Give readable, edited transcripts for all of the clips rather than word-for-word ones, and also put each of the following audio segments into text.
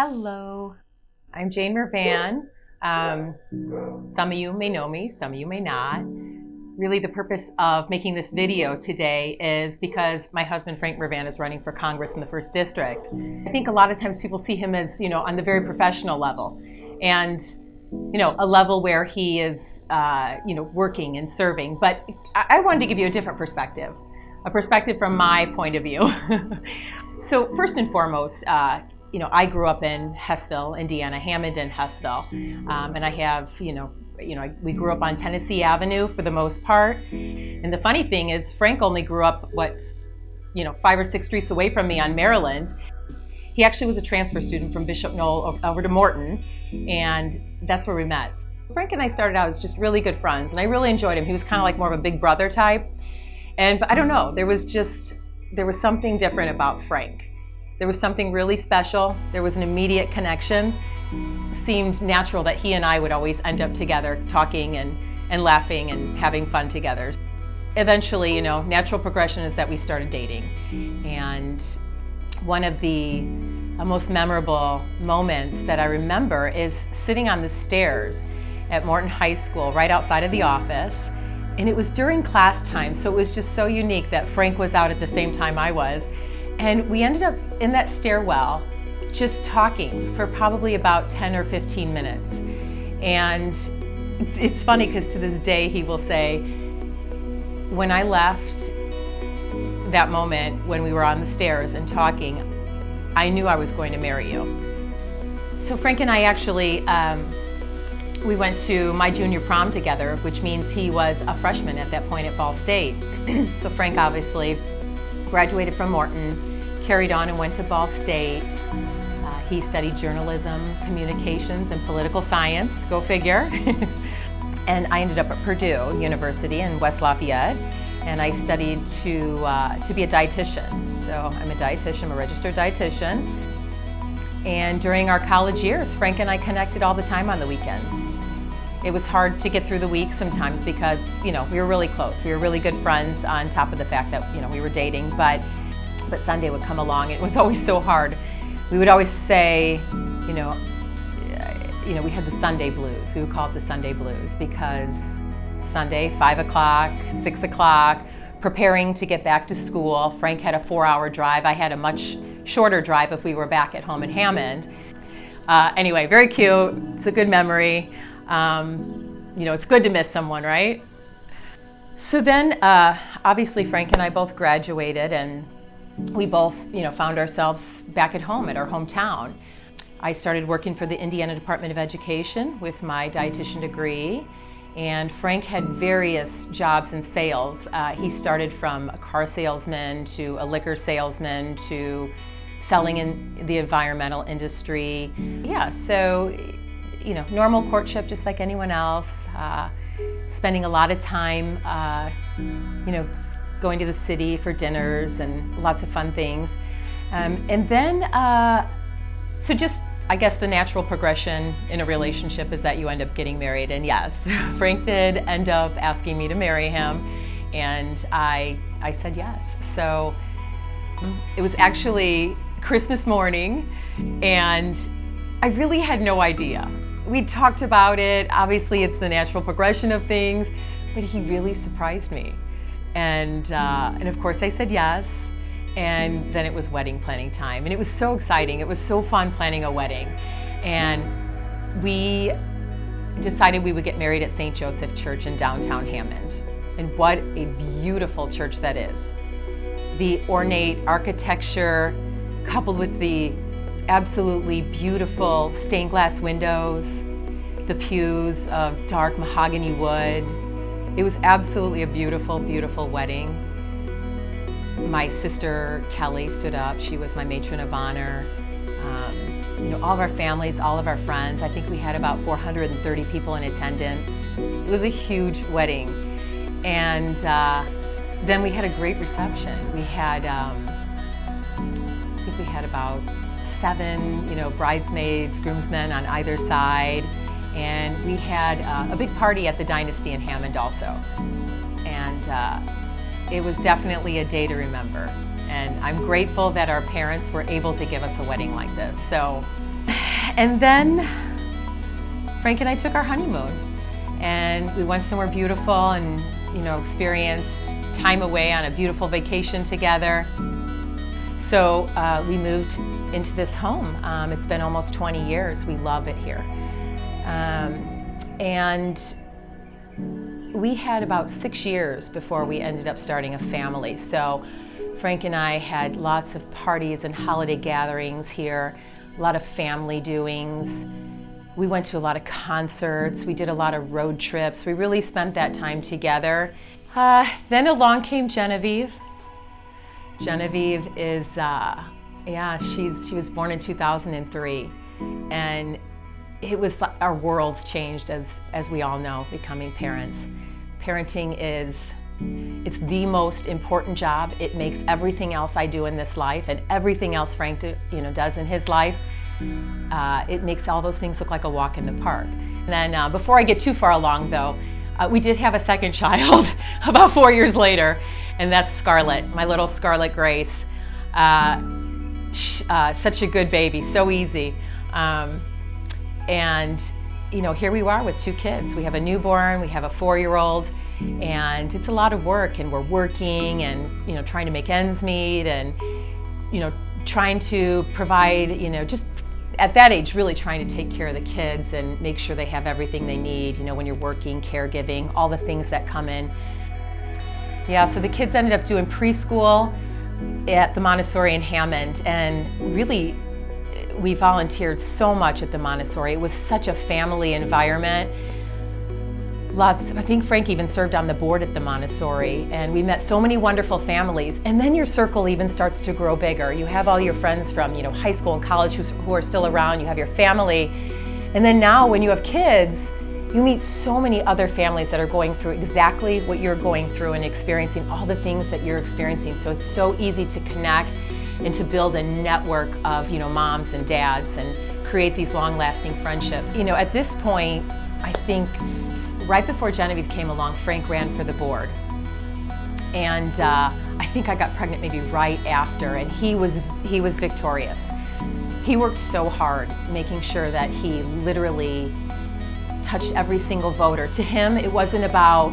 Hello, I'm Jane Mrvan. Some of you may know me, some of you may not. Really the purpose of making this video today is because my husband Frank Mrvan is running for Congress in the 1st District. I think a lot of times people see him as, on the very professional level and, a level where he is, working and serving. But I wanted to give you a different perspective, a perspective from my point of view. So first and foremost, I grew up in Hessville, Indiana, Hammond and Hessville, and I have, we grew up on Tennessee Avenue for the most part. And the funny thing is, Frank only grew up 5 or 6 streets away from me on Maryland. He actually was a transfer student from Bishop Knoll over to Morton, and that's where we met. Frank and I started out as just really good friends, and I really enjoyed him. He was kind of like more of a big brother type, but I don't know, there was something different about Frank. There was something really special. There was an immediate connection. It seemed natural that he and I would always end up together talking and laughing and having fun together. Eventually, natural progression is that we started dating. And one of the most memorable moments that I remember is sitting on the stairs at Morton High School right outside of the office. And it was during class time, so it was just so unique that Frank was out at the same time I was. And we ended up in that stairwell just talking for probably about 10 or 15 minutes. And it's funny because to this day he will say, when I left that moment when we were on the stairs and talking, I knew I was going to marry you. So Frank and I actually, we went to my junior prom together, which means he was a freshman at that point at Ball State. So Frank obviously graduated from Morton, carried on and went to Ball State. He studied journalism, communications, and political science, go figure. And I ended up at Purdue University in West Lafayette, and I studied to be a dietitian. So I'm a dietitian, I'm a registered dietitian. And during our college years, Frank and I connected all the time on the weekends. It was hard to get through the week sometimes because, we were really close. We were really good friends on top of the fact that, we were dating, but Sunday would come along and it was always so hard. We would always say, we had the Sunday blues. We would call it the Sunday blues because Sunday, 5 o'clock, 6 o'clock, preparing to get back to school. Frank had a 4-hour drive. I had a much shorter drive if we were back at home in Hammond. Anyway, very cute. It's a good memory. It's good to miss someone, right? So then, obviously, Frank and I both graduated, and we both, found ourselves back at home at our hometown. I started working for the Indiana Department of Education with my dietitian degree, and Frank had various jobs in sales. He started from a car salesman to a liquor salesman to selling in the environmental industry. Yeah, so, normal courtship just like anyone else, spending a lot of time, going to the city for dinners and lots of fun things. And then, so just, I guess the natural progression in a relationship is that you end up getting married. And yes, Frank did end up asking me to marry him, and I said yes. So it was actually Christmas morning, and I really had no idea. We talked about it. Obviously, it's the natural progression of things, but he really surprised me. And of course I said yes, and then it was wedding planning time, and it was so exciting. It was so fun planning a wedding, and we decided we would get married at St. Joseph Church in downtown Hammond. And what a beautiful church that is. The ornate architecture coupled with the absolutely beautiful stained glass windows, the pews of dark mahogany wood. It was absolutely a beautiful, beautiful wedding. My sister Kelly stood up. She was my matron of honor. All of our families, all of our friends. I think we had about 430 people in attendance. It was a huge wedding. And then we had a great reception. We had, I think we had about 7, bridesmaids, groomsmen on either side. And we had a big party at the Dynasty in Hammond also. And it was definitely a day to remember. And I'm grateful that our parents were able to give us a wedding like this. So And then Frank and I took our honeymoon, and we went somewhere beautiful and, experienced time away on a beautiful vacation together. So we moved into this home. It's been almost 20 years. We love it here. And we had about 6 years before we ended up starting a family. So Frank and I had lots of parties and holiday gatherings here, a lot of family doings. We went to a lot of concerts. We did a lot of road trips. We really spent that time together. Then along came Genevieve. Genevieve is, she was born in 2003. And it was, our worlds changed as we all know, becoming parents. Parenting it's the most important job. It makes everything else I do in this life and everything else Frank does in his life. It makes all those things look like a walk in the park. And then before I get too far along though, we did have a second child about 4 years later, and that's Scarlett, my little Scarlett Grace. Such a good baby, so easy. And here we are with 2 kids. We have a newborn, we have a 4-year-old, and it's a lot of work, and we're working and trying to make ends meet and trying to provide, just at that age, really trying to take care of the kids and make sure they have everything they need, when you're working, caregiving, all the things that come in. Yeah, so the kids ended up doing preschool at the Montessori in Hammond, and really we volunteered so much at the Montessori. It was such a family environment. I think Frank even served on the board at the Montessori, and we met so many wonderful families. And then your circle even starts to grow bigger. You have all your friends from high school and college who are still around. You have your family. And then now when you have kids, you meet so many other families that are going through exactly what you're going through and experiencing all the things that you're experiencing. So it's so easy to connect and to build a network of moms and dads and create these long-lasting friendships. At this point, I think right before Genevieve came along, Frank ran for the board. And I think I got pregnant maybe right after, and he was victorious. He worked so hard making sure that he literally touched every single voter. To him, it wasn't about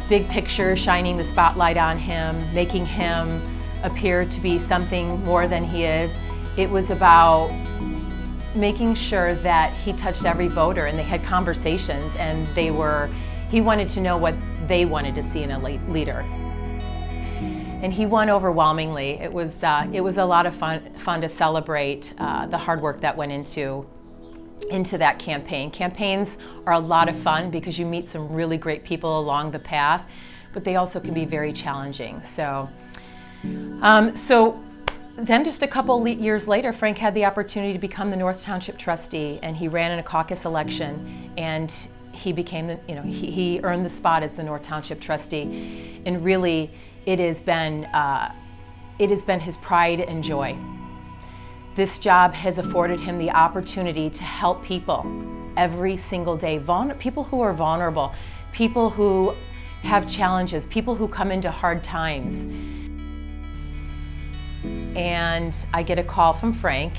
big picture, shining the spotlight on him, making him appear to be something more than he is. It was about making sure that he touched every voter, and they had conversations, and he wanted to know what they wanted to see in a leader. And he won overwhelmingly. It was a lot of fun to celebrate the hard work that went into that campaign. Campaigns are a lot of fun because you meet some really great people along the path, but they also can be very challenging. So then just a couple years later, Frank had the opportunity to become the North Township trustee, and he ran in a caucus election, and he became he earned the spot as the North Township trustee. And really, it has been his pride and joy. This job has afforded him the opportunity to help people every single day, people who are vulnerable, people who have challenges, people who come into hard times. And I get a call from Frank,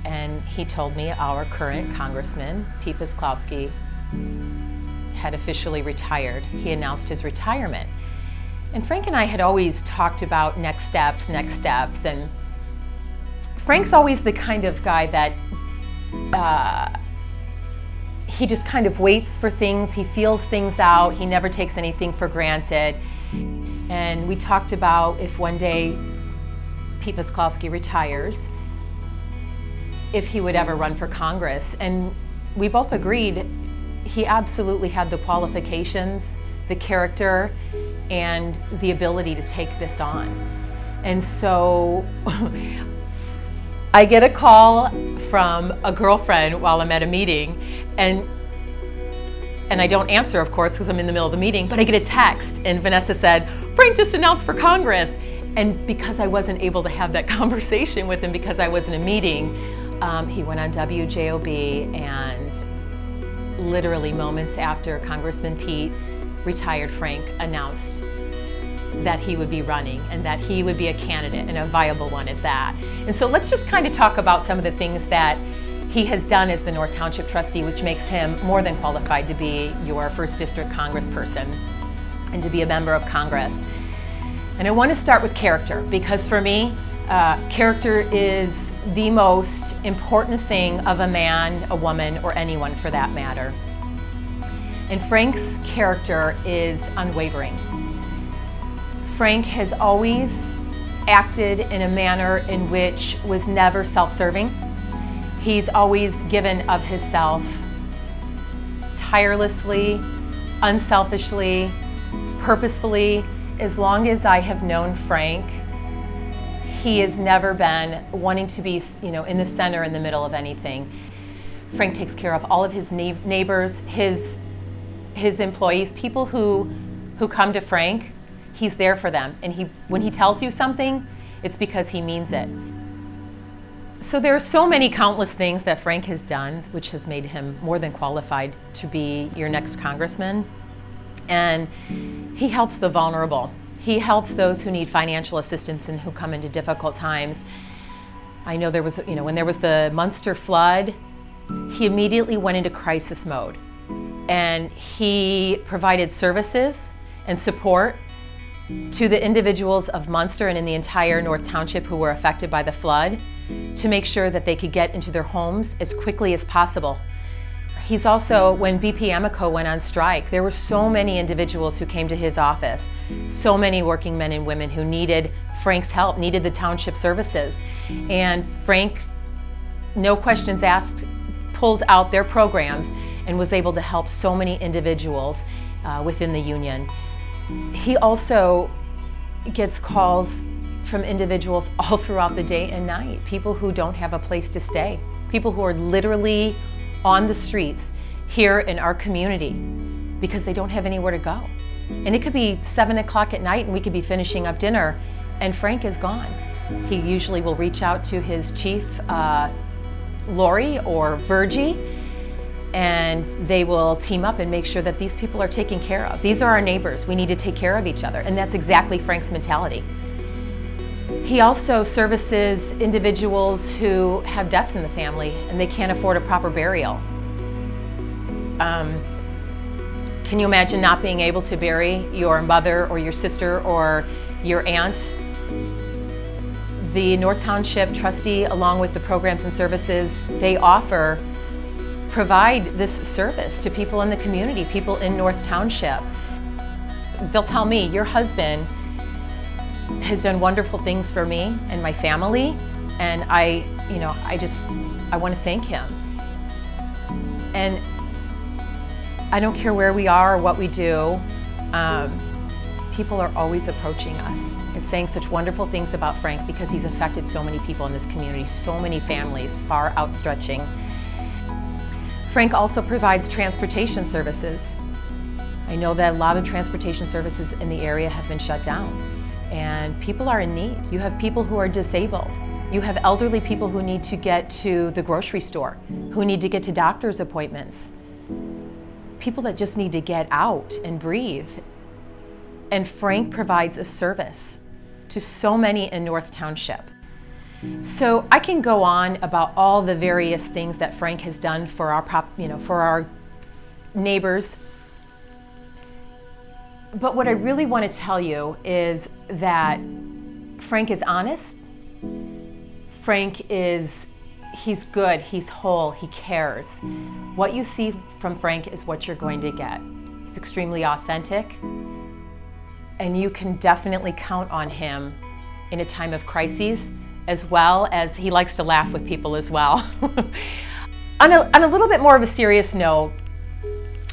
and he told me our current Congressman, Pete Pisklowski, had officially retired. He announced his retirement. And Frank and I had always talked about next steps, and Frank's always the kind of guy that he just kind of waits for things, he feels things out, he never takes anything for granted. And we talked about if one day Pete Pisklowski retires, if he would ever run for Congress. And we both agreed he absolutely had the qualifications, the character, and the ability to take this on. And so I get a call from a girlfriend while I'm at a meeting, and I don't answer, of course, because I'm in the middle of the meeting, but I get a text, and Vanessa said, "Frank just announced for Congress." And because I wasn't able to have that conversation with him because I was in a meeting, he went on WJOB, and literally moments after Congressman Pete retired, Frank announced that he would be running and that he would be a candidate and a viable one at that. And so let's just kind of talk about some of the things that he has done as the North Township trustee, which makes him more than qualified to be your 1st District congressperson and to be a member of Congress. And I want to start with character, because for me, character is the most important thing of a man, a woman, or anyone for that matter. And Frank's character is unwavering. Frank has always acted in a manner in which was never self-serving. He's always given of himself tirelessly, unselfishly, purposefully. As long as I have known Frank, he has never been wanting to be, in the center, in the middle of anything. Frank takes care of all of his neighbors, his employees, people who come to Frank. He's there for them, and when he tells you something, it's because he means it. So there are so many countless things that Frank has done, which has made him more than qualified to be your next congressman. And he helps the vulnerable. He helps those who need financial assistance and who come into difficult times. I know there was, when there was the Munster flood, he immediately went into crisis mode. And he provided services and support to the individuals of Munster and in the entire North Township who were affected by the flood, to make sure that they could get into their homes as quickly as possible. He's also, when BP Amoco went on strike, there were so many individuals who came to his office, so many working men and women who needed Frank's help, needed the township services. And Frank, no questions asked, pulled out their programs and was able to help so many individuals within the union. He also gets calls from individuals all throughout the day and night, people who don't have a place to stay, people who are literally on the streets here in our community because they don't have anywhere to go. And it could be 7 o'clock at night and we could be finishing up dinner and Frank is gone. He usually will reach out to his chief, Lori or Virgie, and they will team up and make sure that these people are taken care of. These are our neighbors. We need to take care of each other. And that's exactly Frank's mentality. He also services individuals who have deaths in the family and they can't afford a proper burial. Can you imagine not being able to bury your mother or your sister or your aunt? The North Township trustee, along with the programs and services they offer, provide this service to people in the community, people in North Township. They'll tell me, your husband has done wonderful things for me and my family, and I want to thank him. And I don't care where we are or what we do, people are always approaching us and saying such wonderful things about Frank because he's affected so many people in this community, so many families, far outstretching. Frank also provides transportation services. I know that a lot of transportation services in the area have been shut down. And people are in need. You have people who are disabled. You have elderly people who need to get to the grocery store, who need to get to doctor's appointments. People that just need to get out and breathe. And Frank provides a service to so many in North Township. So I can go on about all the various things that Frank has done for our neighbors. But what I really want to tell you is that Frank is honest. He's good, he's whole, he cares. What you see from Frank is what you're going to get. He's extremely authentic, and you can definitely count on him in a time of crises, as well as he likes to laugh with people as well. On a little bit more of a serious note,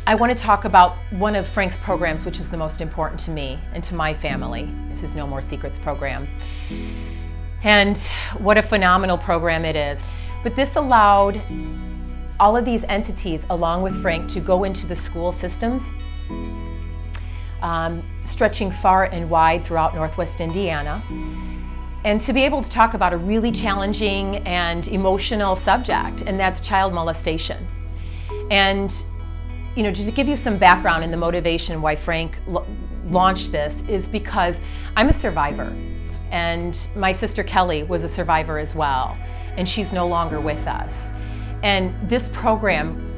I want to talk about one of Frank's programs, which is the most important to me and to my family. It's his No More Secrets program. And what a phenomenal program it is. But this allowed all of these entities, along with Frank, to go into the school systems, stretching far and wide throughout Northwest Indiana, and to be able to talk about a really challenging and emotional subject, and that's child molestation. And just to give you some background and the motivation why Frank launched this is because I'm a survivor, and my sister Kelly was a survivor as well, and she's no longer with us. And this program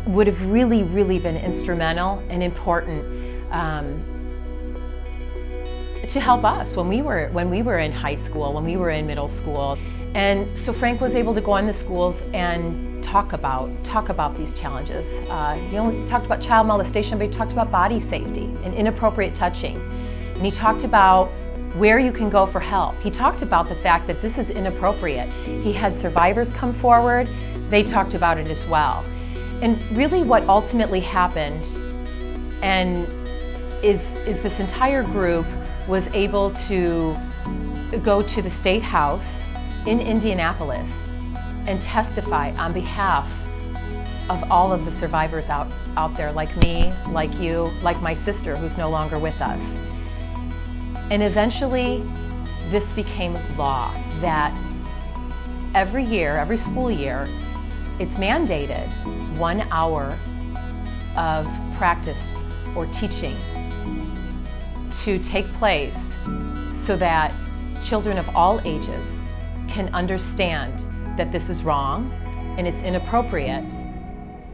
would have really, really been instrumental and important to help us when we were in high school, when we were in middle school. And so Frank was able to go in the schools and talk about these challenges. He only talked about child molestation, but he talked about body safety and inappropriate touching. And he talked about where you can go for help. He talked about the fact that this is inappropriate. He had survivors come forward. They talked about it as well. And really what ultimately happened and is this entire group was able to go to the State House in Indianapolis and testify on behalf of all of the survivors out there, like me, like you, like my sister who's no longer with us. And eventually this became law that every year, every school year, it's mandated 1 hour of practice or teaching to take place so that children of all ages can understand that this is wrong and it's inappropriate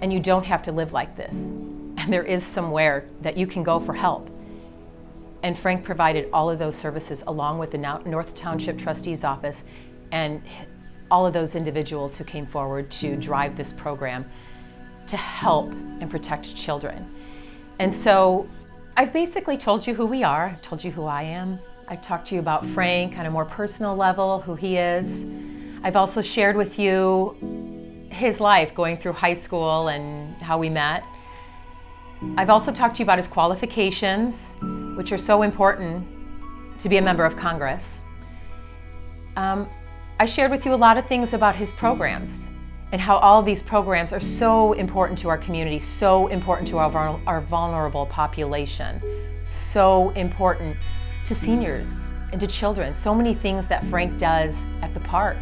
and you don't have to live like this. And there is somewhere that you can go for help. And Frank provided all of those services along with the North Township Trustee's Office and all of those individuals who came forward to drive this program to help and protect children. And so I've basically told you who we are, I've told you who I am. I've talked to you about Frank on a more personal level, who he is. I've also shared with you his life going through high school and how we met. I've also talked to you about his qualifications, which are so important to be a member of Congress. I shared with you a lot of things about his programs and how all of these programs are so important to our community, so important to our vulnerable population, so important to seniors and to children. So many things that Frank does at the park.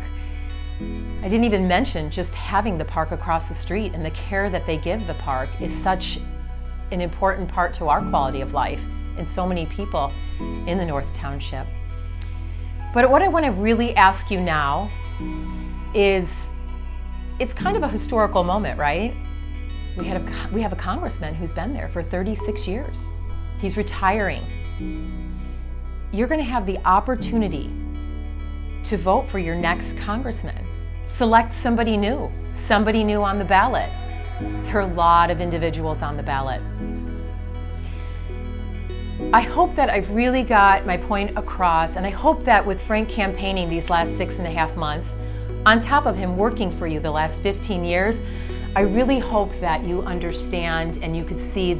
I didn't even mention just having the park across the street, and the care that they give the park is such an important part to our quality of life and so many people in the North Township. But what I want to really ask you now is, it's kind of a historical moment, right? We have a congressman who's been there for 36 years. He's retiring. You're going to have the opportunity to vote for your next congressman. Select somebody new on the ballot. There are a lot of individuals on the ballot. I hope that I've really got my point across, and I hope that with Frank campaigning these last 6.5 months, on top of him working for you the last 15 years, I really hope that you understand and you could see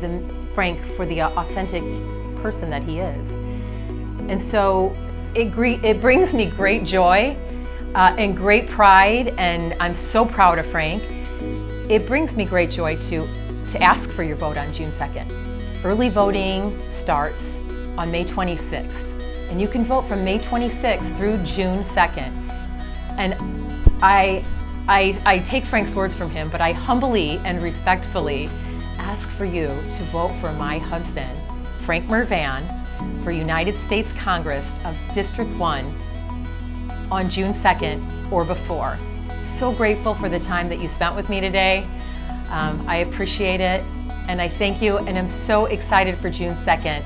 Frank for the authentic person that he is. And so it brings me great joy and great pride, and I'm so proud of Frank. It brings me great joy to ask for your vote on June 2nd. Early voting starts on May 26th, and you can vote from May 26th through June 2nd. And I take Frank's words from him, but I humbly and respectfully ask for you to vote for my husband, Frank Mrvan, for United States Congress of District 1 on June 2nd or before. So grateful for the time that you spent with me today. I appreciate it, and I thank you, and I'm so excited for June 2nd,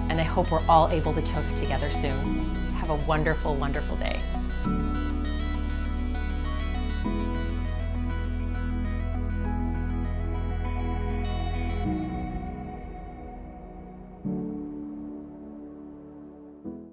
and I hope we're all able to toast together soon. Have a wonderful, wonderful day.